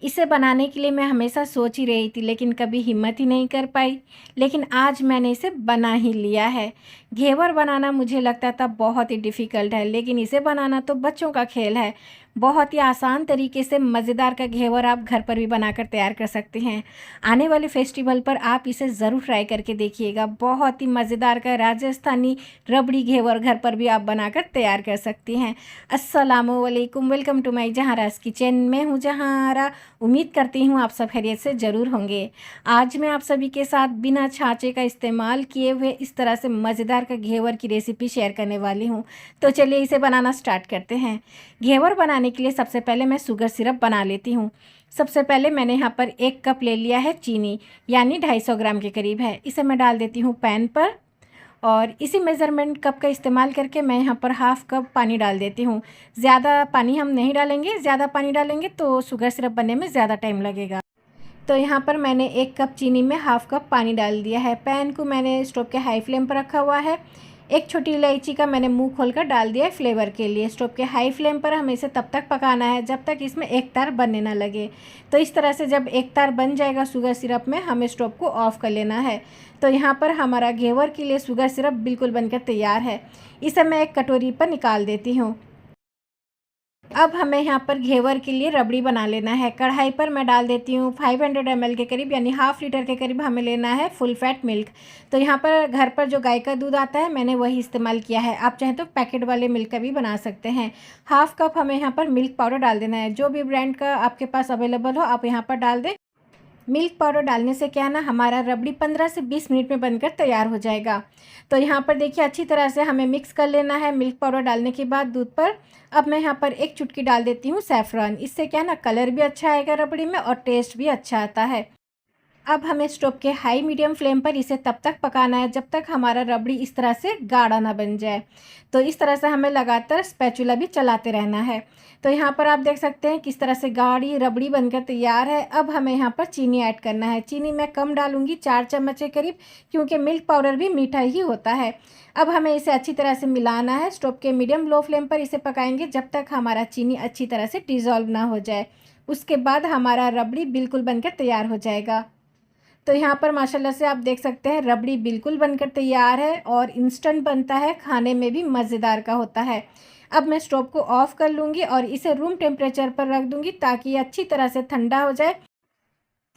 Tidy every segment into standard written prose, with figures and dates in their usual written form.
इसे बनाने के लिए मैं हमेशा सोच ही रही थी, लेकिन कभी हिम्मत ही नहीं कर पाई। लेकिन आज मैंने इसे बना ही लिया है। घेवर बनाना मुझे लगता था बहुत ही डिफ़िकल्ट है, लेकिन इसे बनाना तो बच्चों का खेल है। बहुत ही आसान तरीके से मज़ेदार का घेवर आप घर पर भी बनाकर तैयार कर सकते हैं। आने वाले फेस्टिवल पर आप इसे ज़रूर ट्राई करके देखिएगा। बहुत ही मज़ेदार का राजस्थानी रबड़ी घेवर घर पर भी आप बनाकर तैयार कर सकती हैं। अस्सलामुअलैकुम, वेलकम टू माई जहाराज़ किचन। मैं हूँ जहारा। उम्मीद करती हूँ आप सब खैरियत से ज़रूर होंगे। आज मैं आप सभी के साथ बिना छाँचे का इस्तेमाल किए हुए इस तरह से मज़ेदार का घेवर की रेसिपी शेयर करने वाली हूँ। तो चलिए इसे बनाना स्टार्ट करते हैं। घेवर बनाने के लिए सबसे पहले मैं शुगर सिरप बना लेती हूँ। सबसे पहले मैंने यहाँ पर 1 कप ले लिया है चीनी, यानी 250 ग्राम के करीब है। इसे मैं डाल देती हूँ पैन पर और इसी मेज़रमेंट कप का इस्तेमाल करके मैं यहाँ पर हाफ़ कप पानी डाल देती हूँ। ज़्यादा पानी हम नहीं डालेंगे, ज़्यादा पानी डालेंगे तो शुगर सिरप बनने में ज़्यादा टाइम लगेगा। तो यहाँ पर मैंने 1 कप चीनी में हाफ़ कप पानी डाल दिया है। पैन को मैंने स्टोव के हाई फ्लेम पर रखा हुआ है। एक छोटी इलायची का मैंने मुंह खोलकर डाल दिया है फ्लेवर के लिए। स्टोव के हाई फ्लेम पर हमें इसे तब तक पकाना है जब तक इसमें एक तार बनने ना लगे। तो इस तरह से जब एक तार बन जाएगा शुगर सिरप में, हमें स्टोव को ऑफ़ कर लेना है। तो यहाँ पर हमारा घेवर के लिए शुगर सिरप बिल्कुल बनकर तैयार है। इसे मैं एक कटोरी पर निकाल देती हूँ। अब हमें यहाँ पर घेवर के लिए रबड़ी बना लेना है। कढ़ाई पर मैं डाल देती हूँ 500 ml के करीब, यानी हाफ़ लीटर के करीब हमें लेना है फुल फैट मिल्क। तो यहाँ पर घर पर जो गाय का दूध आता है मैंने वही इस्तेमाल किया है। आप चाहें तो पैकेट वाले मिल्क का भी बना सकते हैं। हाफ़ कप हमें यहाँ पर मिल्क पाउडर डाल देना है। जो भी ब्रांड का आपके पास अवेलेबल हो आप यहाँ पर डाल दें। मिल्क पाउडर डालने से क्या है ना, हमारा रबड़ी 15 से 20 मिनट में बनकर तैयार हो जाएगा। तो यहाँ पर देखिए अच्छी तरह से हमें मिक्स कर लेना है मिल्क पाउडर डालने के बाद दूध पर। अब मैं यहाँ पर एक चुटकी डाल देती हूँ सैफ़रॉन। इससे क्या है ना, कलर भी अच्छा आएगा रबड़ी में और टेस्ट भी अच्छा आता है। अब हमें स्टोव के हाई मीडियम फ्लेम पर इसे तब तक पकाना है जब तक हमारा रबड़ी इस तरह से गाढ़ा ना बन जाए। तो इस तरह से हमें लगातार स्पैचुला भी चलाते रहना है। तो यहाँ पर आप देख सकते हैं किस तरह से गाढ़ी रबड़ी बनकर तैयार है। अब हमें यहाँ पर चीनी ऐड करना है। चीनी मैं कम डालूँगी, 4 चम्मच के करीब, क्योंकि मिल्क पाउडर भी मीठा ही होता है। अब हमें इसे अच्छी तरह से मिलाना है। स्टोव के मीडियम लो फ्लेम पर इसे पकाएंगे जब तक हमारा चीनी अच्छी तरह से डिज़ोल्व ना हो जाए। उसके बाद हमारा रबड़ी बिल्कुल बनकर तैयार हो जाएगा। तो यहाँ पर माशाल्लाह से आप देख सकते हैं रबड़ी बिल्कुल बनकर तैयार है और इंस्टेंट बनता है, खाने में भी मज़ेदार का होता है। अब मैं स्टोव को ऑफ़ कर लूँगी और इसे रूम टेम्परेचर पर रख दूँगी ताकि ये अच्छी तरह से ठंडा हो जाए।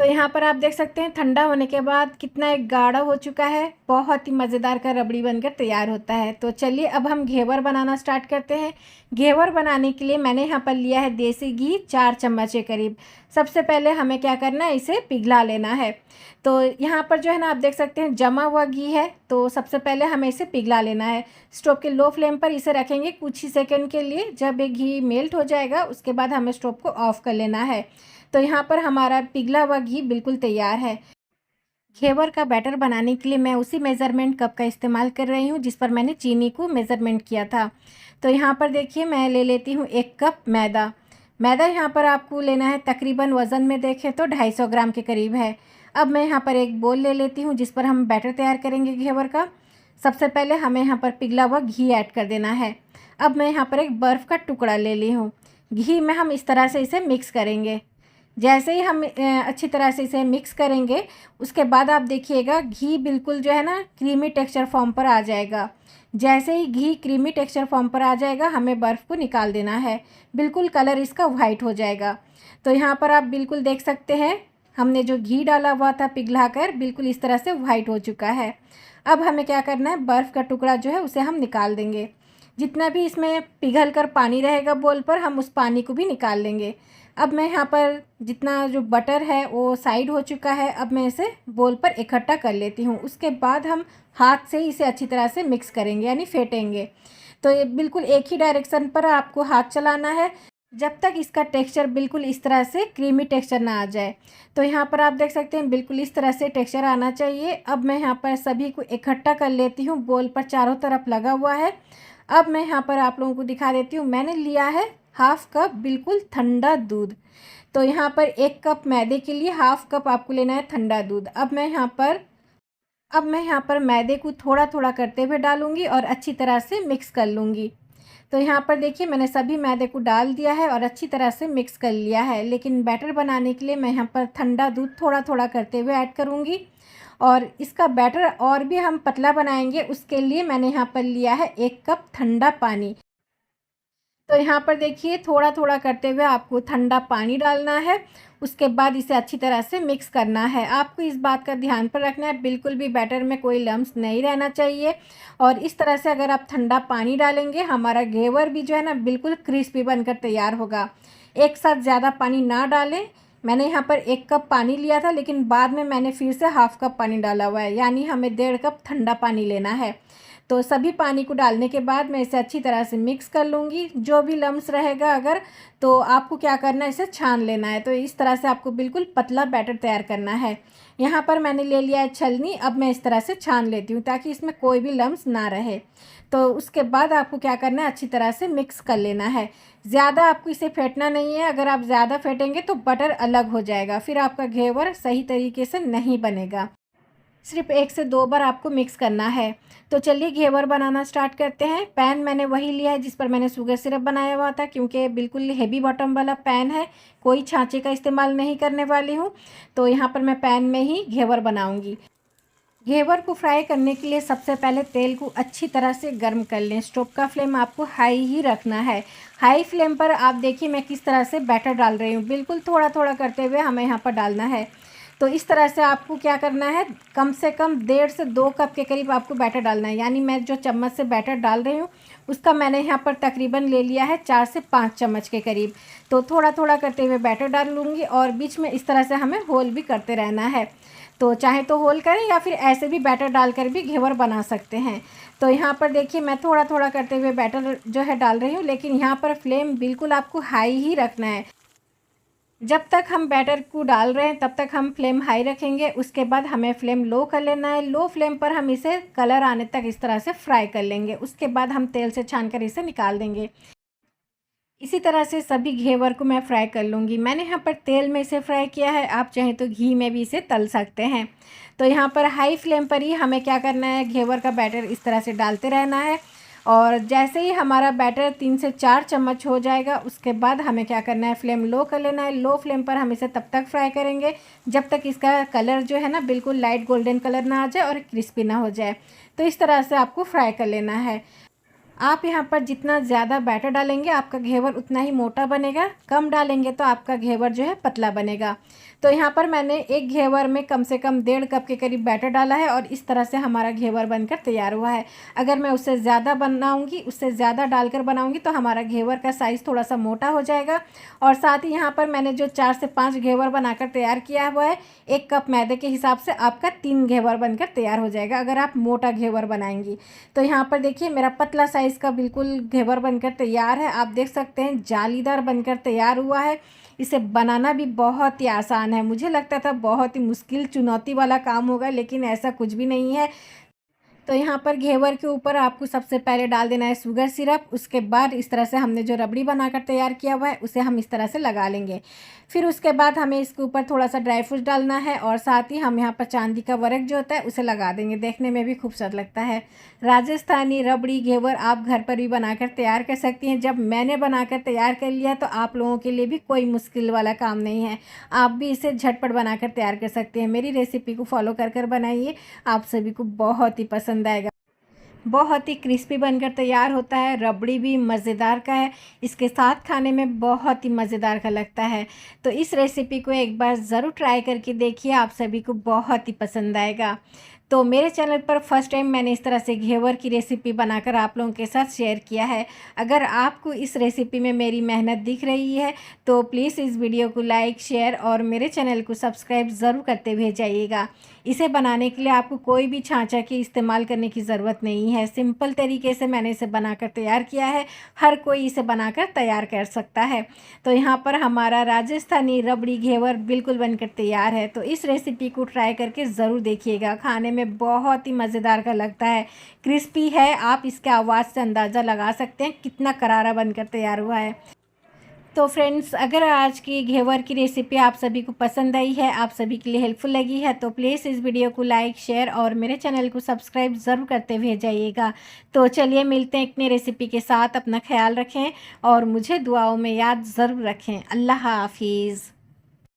तो यहाँ पर आप देख सकते हैं ठंडा होने के बाद कितना एक गाढ़ा हो चुका है। बहुत ही मज़ेदार का रबड़ी बनकर तैयार होता है। तो चलिए अब हम घेवर बनाना स्टार्ट करते हैं। घेवर बनाने के लिए मैंने यहाँ पर लिया है देसी घी 4 चम्मच के करीब। सबसे पहले हमें क्या करना है, इसे पिघला लेना है। तो यहाँ पर जो है ना आप देख सकते हैं जमा हुआ घी है। तो सबसे पहले हमें इसे पिघला लेना है। स्टोव के लो फ्लेम पर इसे रखेंगे कुछ ही सेकंड के लिए। जब ये घी मेल्ट हो जाएगा उसके बाद हमें स्टोव को ऑफ़ कर लेना है। तो यहाँ पर हमारा पिघला हुआ घी बिल्कुल तैयार है। घेवर का बैटर बनाने के लिए मैं उसी मेज़रमेंट कप का इस्तेमाल कर रही हूँ जिस पर मैंने चीनी को मेज़रमेंट किया था। तो यहाँ पर देखिए मैं ले लेती हूँ 1 कप मैदा। मैदा यहाँ पर आपको लेना है तकरीबन वज़न में देखें तो 250 ग्राम के करीब है। अब मैं यहाँ पर एक बोल ले लेती हूँ जिस पर हम बैटर तैयार करेंगे घेवर का। सबसे पहले हमें यहाँ पर पिघला हुआ घी ऐड कर देना है। अब मैं यहाँ पर एक बर्फ़ का टुकड़ा ले ली हूँ। घी में हम इस तरह से इसे मिक्स करेंगे। जैसे ही हम अच्छी तरह से इसे मिक्स करेंगे उसके बाद आप देखिएगा घी बिल्कुल जो है ना क्रीमी टेक्सचर फॉर्म पर आ जाएगा। जैसे ही घी क्रीमी टेक्सचर फॉर्म पर आ जाएगा हमें बर्फ़ को निकाल देना है। बिल्कुल कलर इसका वाइट हो जाएगा। तो यहाँ पर आप बिल्कुल देख सकते हैं हमने जो घी डाला हुआ था पिघलाकर बिल्कुल इस तरह से वाइट हो चुका है। अब हमें क्या करना है, बर्फ़ का टुकड़ा जो है उसे हम निकाल देंगे। जितना भी इसमें पिघल कर पानी रहेगा बोल पर हम उस पानी को भी निकाल लेंगे। अब मैं यहाँ पर जितना जो बटर है वो साइड हो चुका है। अब मैं इसे बोल पर इकट्ठा कर लेती हूँ। उसके बाद हम हाथ से इसे अच्छी तरह से मिक्स करेंगे, यानी फेंटेंगे। तो ये बिल्कुल एक ही डायरेक्शन पर आपको हाथ चलाना है जब तक इसका टेक्सचर बिल्कुल इस तरह से क्रीमी टेक्सचर ना आ जाए। तो यहाँ पर आप देख सकते हैं बिल्कुल इस तरह से टेक्सचर आना चाहिए। अब मैं यहाँ पर सभी को इकट्ठा कर लेती हूँ। बोल पर चारों तरफ लगा हुआ है। अब मैं यहाँ पर आप लोगों को दिखा देती हूँ। मैंने लिया है हाफ़ कप बिल्कुल ठंडा दूध। तो यहाँ पर 1 कप मैदे के लिए हाफ़ कप आपको लेना है ठंडा दूध। अब मैं यहाँ पर मैदे को थोड़ा थोड़ा करते हुए डालूँगी और अच्छी तरह से मिक्स कर लूँगी। तो यहाँ पर देखिए मैंने सभी मैदे को डाल दिया है और अच्छी तरह से मिक्स कर लिया है। लेकिन बैटर बनाने के लिए मैं यहाँ पर ठंडा दूध थोड़ा थोड़ा करते हुए ऐड करूँगी और इसका बैटर और भी हम पतला बनाएंगे, उसके लिए मैंने यहाँ पर लिया है 1 कप ठंडा पानी। तो यहाँ पर देखिए थोड़ा थोड़ा करते हुए आपको ठंडा पानी डालना है, उसके बाद इसे अच्छी तरह से मिक्स करना है। आपको इस बात का ध्यान पर रखना है, बिल्कुल भी बैटर में कोई लम्स नहीं रहना चाहिए। और इस तरह से अगर आप ठंडा पानी डालेंगे, हमारा घेवर भी जो है ना बिल्कुल क्रिस्पी बनकर तैयार होगा। एक साथ ज़्यादा पानी ना डालें। मैंने यहाँ पर 1 कप पानी लिया था, लेकिन बाद में मैंने फिर से ½ कप पानी डाला हुआ है, यानी हमें 1.5 कप ठंडा पानी लेना है। तो सभी पानी को डालने के बाद मैं इसे अच्छी तरह से मिक्स कर लूँगी। जो भी लम्स रहेगा अगर, तो आपको क्या करना है, इसे छान लेना है। तो इस तरह से आपको बिल्कुल पतला बैटर तैयार करना है। यहाँ पर मैंने ले लिया है छलनी, अब मैं इस तरह से छान लेती हूँ ताकि इसमें कोई भी लम्स ना रहे। तो उसके बाद आपको क्या करना है, अच्छी तरह से मिक्स कर लेना है। ज़्यादा आपको इसे फेंटना नहीं है, अगर आप ज़्यादा फेंटेंगे तो बटर अलग हो जाएगा, फिर आपका घेवर सही तरीके से नहीं बनेगा। सिर्फ 1 से 2 बार आपको मिक्स करना है। तो चलिए घेवर बनाना स्टार्ट करते हैं। पैन मैंने वही लिया है जिस पर मैंने शुगर सिरप बनाया हुआ था, क्योंकि बिल्कुल हेवी बॉटम वाला पैन है, कोई छाँचे का इस्तेमाल नहीं करने वाली हूँ। तो यहाँ पर मैं पैन में ही घेवर बनाऊँगी। घेवर को फ्राई करने के लिए सबसे पहले तेल को अच्छी तरह से गर्म कर लें। स्टोव का फ्लेम आपको हाई ही रखना है। हाई फ्लेम पर आप देखिए मैं किस तरह से बैटर डाल रही हूँ, बिल्कुल थोड़ा थोड़ा करते हुए हमें यहाँ पर डालना है। तो इस तरह से आपको क्या करना है, कम से कम 1.5 से 2 कप के करीब आपको बैटर डालना है। यानी मैं जो चम्मच से बैटर डाल रही हूँ उसका मैंने यहाँ पर तकरीबन ले लिया है 4 से 5 चम्मच के करीब। तो थोड़ा थोड़ा करते हुए बैटर डाल लूँगी और बीच में इस तरह से हमें होल भी करते रहना है। तो चाहे तो होल करें या फिर ऐसे भी बैटर डालकर भी घेवर बना सकते हैं। तो यहाँ पर देखिए मैं थोड़ा थोड़ा करते हुए बैटर जो है डाल रही हूँ, लेकिन यहाँ पर फ्लेम बिल्कुल आपको हाई ही रखना है। जब तक हम बैटर को डाल रहे हैं तब तक हम फ्लेम हाई रखेंगे, उसके बाद हमें फ्लेम लो कर लेना है। लो फ्लेम पर हम इसे कलर आने तक इस तरह से फ्राई कर लेंगे, उसके बाद हम तेल से छानकर इसे निकाल देंगे। इसी तरह से सभी घेवर को मैं फ्राई कर लूँगी। मैंने यहाँ पर तेल में इसे फ्राई किया है, आप चाहें तो घी में भी इसे तल सकते हैं। तो यहाँ पर हाई फ्लेम पर ही हमें क्या करना है, घेवर का बैटर इस तरह से डालते रहना है। और जैसे ही हमारा बैटर 3 से 4 चम्मच हो जाएगा, उसके बाद हमें क्या करना है, फ्लेम लो कर लेना है। लो फ्लेम पर हम इसे तब तक फ्राई करेंगे जब तक इसका कलर जो है ना बिल्कुल लाइट गोल्डन कलर ना आ जाए और क्रिस्पी ना हो जाए। तो इस तरह से आपको फ्राई कर लेना है। आप यहाँ पर जितना ज़्यादा बैटर डालेंगे आपका घेवर उतना ही मोटा बनेगा, कम डालेंगे तो आपका घेवर जो है पतला बनेगा। तो यहाँ पर मैंने एक घेवर में कम से कम 1.5 कप के करीब बैटर डाला है और इस तरह से हमारा घेवर बनकर तैयार हुआ है। अगर मैं उससे ज़्यादा बनाऊँगी, उससे ज़्यादा डालकर बनाऊँगी तो हमारा घेवर का साइज़ थोड़ा सा मोटा हो जाएगा। और साथ ही यहाँ पर मैंने जो 4 से 5 घेवर बनाकर तैयार किया हुआ है, 1 कप मैदे के हिसाब से आपका 3 घेवर बनकर तैयार हो जाएगा अगर आप मोटा घेवर बनाएंगी। तो यहाँ पर देखिए मेरा पतला साइज़ का बिल्कुल घेवर बनकर तैयार है। आप देख सकते हैं जालीदार बनकर तैयार हुआ है। इसे बनाना भी बहुत ही आसान है। मुझे लगता था बहुत ही मुश्किल चुनौती वाला काम होगा, लेकिन ऐसा कुछ भी नहीं है। तो यहाँ पर घेवर के ऊपर आपको सबसे पहले डाल देना है शुगर सिरप। उसके बाद इस तरह से हमने जो रबड़ी बनाकर तैयार किया हुआ है उसे हम इस तरह से लगा लेंगे। फिर उसके बाद हमें इसके ऊपर थोड़ा सा ड्राई फ्रूट डालना है और साथ ही हम यहाँ पर चांदी का वर्क जो होता है उसे लगा देंगे। देखने में भी खूबसूरत लगता है। राजस्थानी रबड़ी घेवर आप घर पर भी बनाकर तैयार कर सकती हैं। जब मैंने बनाकर तैयार कर लिया तो आप लोगों के लिए भी कोई मुश्किल वाला काम नहीं है, आप भी इसे झटपट बनाकर तैयार कर सकते हैं। मेरी रेसिपी को फॉलो कर बनाइए, आप सभी को बहुत ही पसंद आएगा। बहुत ही क्रिस्पी बनकर तैयार होता है। रबड़ी भी मज़ेदार का है, इसके साथ खाने में बहुत ही मज़ेदार का लगता है। तो इस रेसिपी को एक बार ज़रूर ट्राई करके देखिए, आप सभी को बहुत ही पसंद आएगा। तो मेरे चैनल पर फर्स्ट टाइम मैंने इस तरह से घेवर की रेसिपी बनाकर आप लोगों के साथ शेयर किया है। अगर आपको इस रेसिपी में मेरी मेहनत दिख रही है तो प्लीज़ इस वीडियो को लाइक, शेयर और मेरे चैनल को सब्सक्राइब ज़रूर करते हुए जाइएगा। इसे बनाने के लिए आपको कोई भी छांचा की इस्तेमाल करने की ज़रूरत नहीं है। सिंपल तरीके से मैंने इसे बनाकर तैयार किया है, हर कोई इसे बनाकर तैयार कर सकता है। तो यहाँ पर हमारा राजस्थानी रबड़ी घेवर बिल्कुल बनकर तैयार है। तो इस रेसिपी को ट्राई करके ज़रूर देखिएगा, खाने में बहुत ही मज़ेदार का लगता है। क्रिस्पी है, आप इसके आवाज़ से अंदाज़ा लगा सकते हैं कितना करारा बनकर तैयार हुआ है। तो फ्रेंड्स, अगर आज की घेवर की रेसिपी आप सभी को पसंद आई है, आप सभी के लिए हेल्पफुल लगी है, तो प्लीज़ इस वीडियो को लाइक, शेयर और मेरे चैनल को सब्सक्राइब ज़रूर करते हुए जाइएगा। तो चलिए मिलते हैं एक नई रेसिपी के साथ। अपना ख्याल रखें और मुझे दुआओं में याद ज़रूर रखें। अल्लाह हाफिज़।